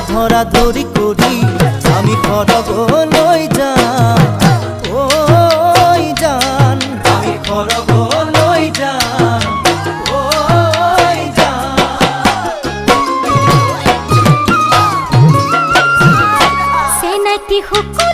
ধরা ধরি করি আমি খড়গ লই যান ওই যান আমি খড়গ লই যান ওই যান সেনাটি হুকুম